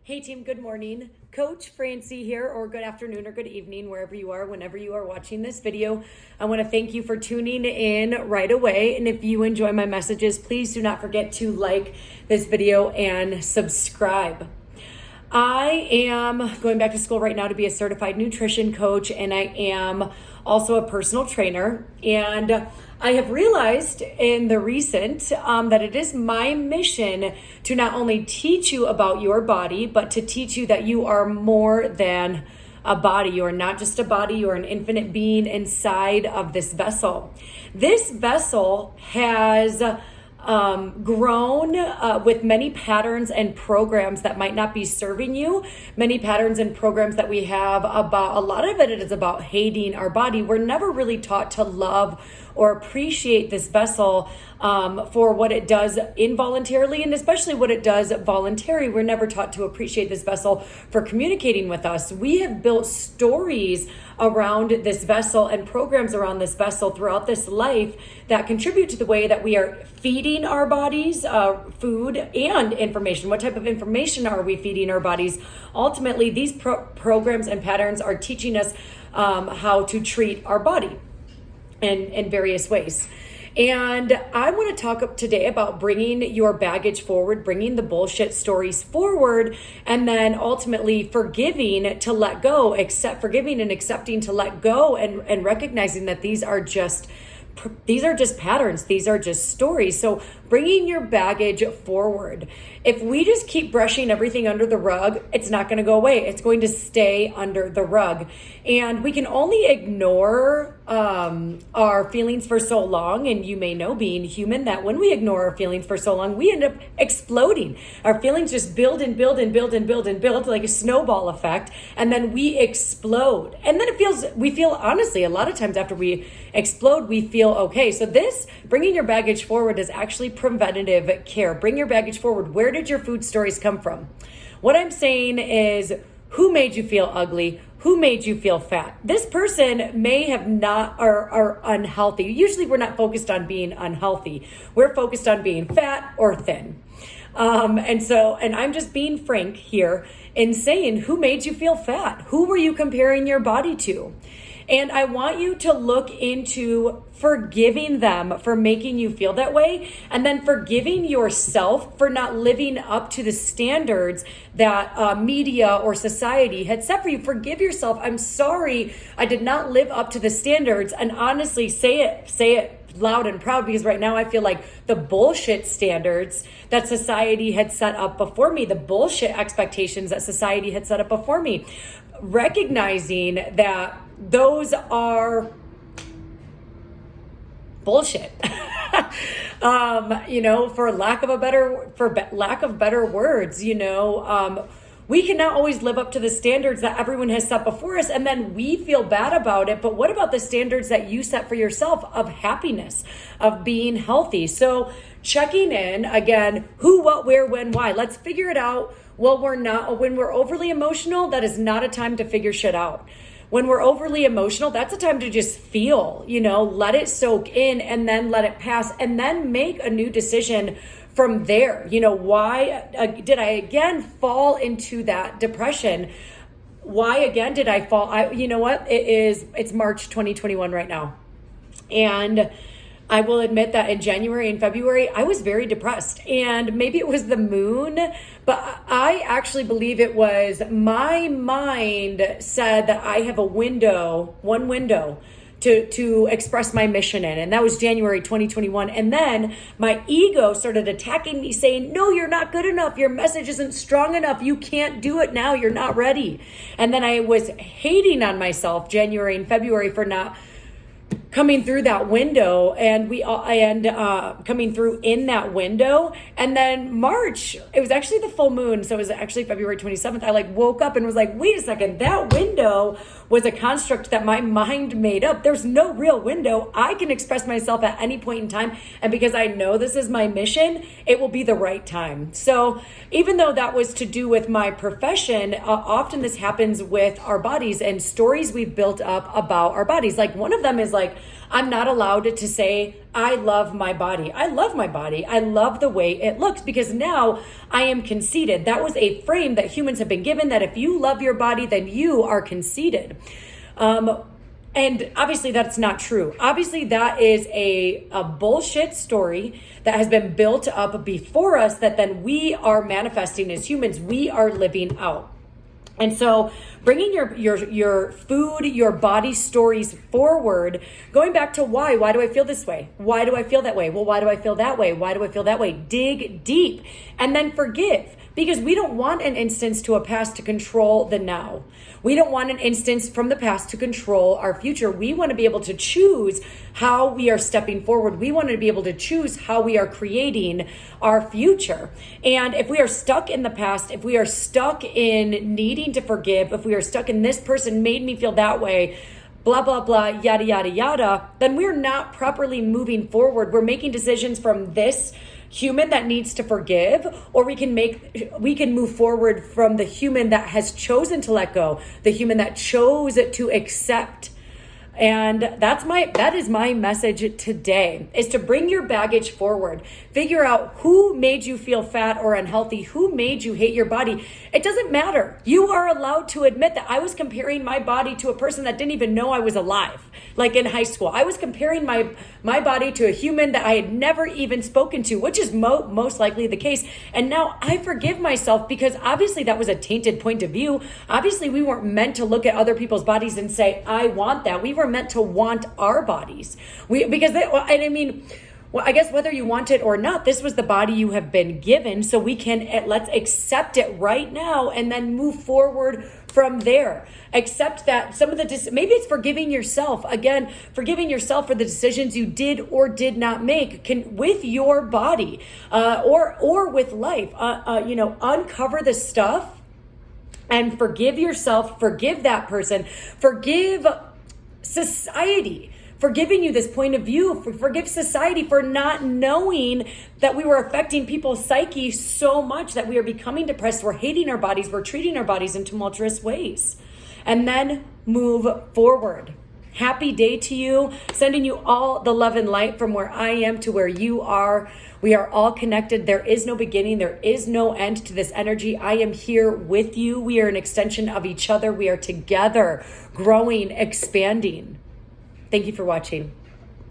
Hey team, good morning. Coach Francie here, or good afternoon or good evening, wherever you are, whenever you are watching this video. I want to thank you for tuning in right away. And if you enjoy my messages, please do not forget to like this video and subscribe. I am going back to school right now to be a certified nutrition coach, and I am also a personal trainer. And I have realized in the recent that it is my mission to not only teach you about your body, but to teach you that you are more than a body. You are not just a body, you are an infinite being inside of this vessel. This vessel has grown with many patterns and programs that might not be serving you. Many patterns and programs that we have about, a lot of it is about hating our body. We're never really taught to love or appreciate this vessel for what it does involuntarily, and especially what it does voluntarily. We're never taught to appreciate this vessel for communicating with us. We have built stories around this vessel and programs around this vessel throughout this life that contribute to the way that we are feeding our bodies food and information. What type of information are we feeding our bodies? Ultimately, these programs and patterns are teaching us how to treat our body in various ways. And I want to talk today about bringing your baggage forward, bringing the bullshit stories forward, and then ultimately forgiving to let go, forgiving and accepting to let go, and recognizing that these are just patterns. These are just stories. So bringing your baggage forward. If we just keep brushing everything under the rug, it's not going to go away. It's going to stay under the rug. And we can only ignore our feelings for so long. And you may know, being human, that when we ignore our feelings for so long, we end up exploding. Our feelings just build and build and build and build and build like a snowball effect. And then we explode. And then we feel honestly, a lot of times after we explode, we feel okay. So this, bringing your baggage forward, is actually preventative care. Bring your baggage forward. Where did your food stories come from? What I'm saying is, who made you feel ugly? Who made you feel fat? This person may have not, are unhealthy. Usually we're not focused on being unhealthy. We're focused on being fat or thin. And I'm just being frank here in saying, who made you feel fat? Who were you comparing your body to? And I want you to look into forgiving them for making you feel that way, and then forgiving yourself for not living up to the standards that media or society had set for you. Forgive yourself. I'm sorry I did not live up to the standards. And honestly, say it loud and proud, because right now I feel like the bullshit standards that society had set up before me, the bullshit expectations that society had set up before me, recognizing that those are bullshit. For lack of better words, we cannot always live up to the standards that everyone has set before us, and then we feel bad about it. But what about the standards that you set for yourself of happiness, of being healthy? So checking in again, who, what, where, when, why. Let's figure it out. When we're overly emotional, that is not a time to figure shit out. When we're overly emotional, that's a time to just feel, let it soak in, and then let it pass, and then make a new decision from there. Why did I again fall into that depression? Why again did I fall? It's March 2021 right now. And I will admit that in January and February, I was very depressed, and maybe it was the moon, but I actually believe it was my mind said that I have one window to express my mission in, and that was January 2021. And then my ego started attacking me, saying, no, you're not good enough. Your message isn't strong enough. You can't do it now. You're not ready. And then I was hating on myself January and February for not coming through that window, and coming through in that window. And then March, it was actually the full moon, so it was actually February 27th. I woke up and was like, wait a second, that window was a construct that my mind made up. There's no real window. I can express myself at any point in time, and because I know this is my mission, it will be the right time. So even though that was to do with my profession, often this happens with our bodies and stories we've built up about our bodies. Like, one of them is like, I'm not allowed to say, I love my body. I love my body. I love the way it looks, because now I am conceited. That was a frame that humans have been given, that if you love your body, then you are conceited. And obviously that's not true. Obviously that is a bullshit story that has been built up before us that then we are manifesting as humans. We are living out. And so bringing your food, your body stories forward, going back to why do I feel this way? Why do I feel that way? Well, why do I feel that way? Why do I feel that way? Dig deep and then forgive, because we don't want an instance to a past to control the now. We don't want an instance from the past to control our future. We want to be able to choose how we are stepping forward. We want to be able to choose how we are creating our future. And if we are stuck in the past, if we are stuck in needing to forgive, if we are stuck in this person made me feel that way, blah, blah, blah, yada, yada, yada, then we're not properly moving forward. We're making decisions from this human that needs to forgive, or we can move forward from the human that has chosen to let go, the human that chose to accept. And that is my message today, is to bring your baggage forward. Figure out who made you feel fat or unhealthy, who made you hate your body. It doesn't matter. You are allowed to admit that I was comparing my body to a person that didn't even know I was alive. Like in high school, I was comparing my body to a human that I had never even spoken to, which is most likely the case. And now I forgive myself, because obviously that was a tainted point of view. Obviously we weren't meant to look at other people's bodies and say, I want that. We were meant to want our bodies. I guess whether you want it or not, this was the body you have been given. So let's accept it right now and then move forward from there. Accept that maybe it's forgiving yourself. Again, forgiving yourself for the decisions you did or did not make with your body, or with life. Uncover the stuff and forgive yourself, forgive that person, forgive society for giving you this point of view, forgive society for not knowing that we were affecting people's psyche so much that we are becoming depressed, we're hating our bodies, we're treating our bodies in tumultuous ways. And then move forward. Happy day to you. Sending you all the love and light from where I am to where you are. We are all connected. There is no beginning. There is no end to this energy. I am here with you. We are an extension of each other. We are together, growing, expanding. Thank you for watching.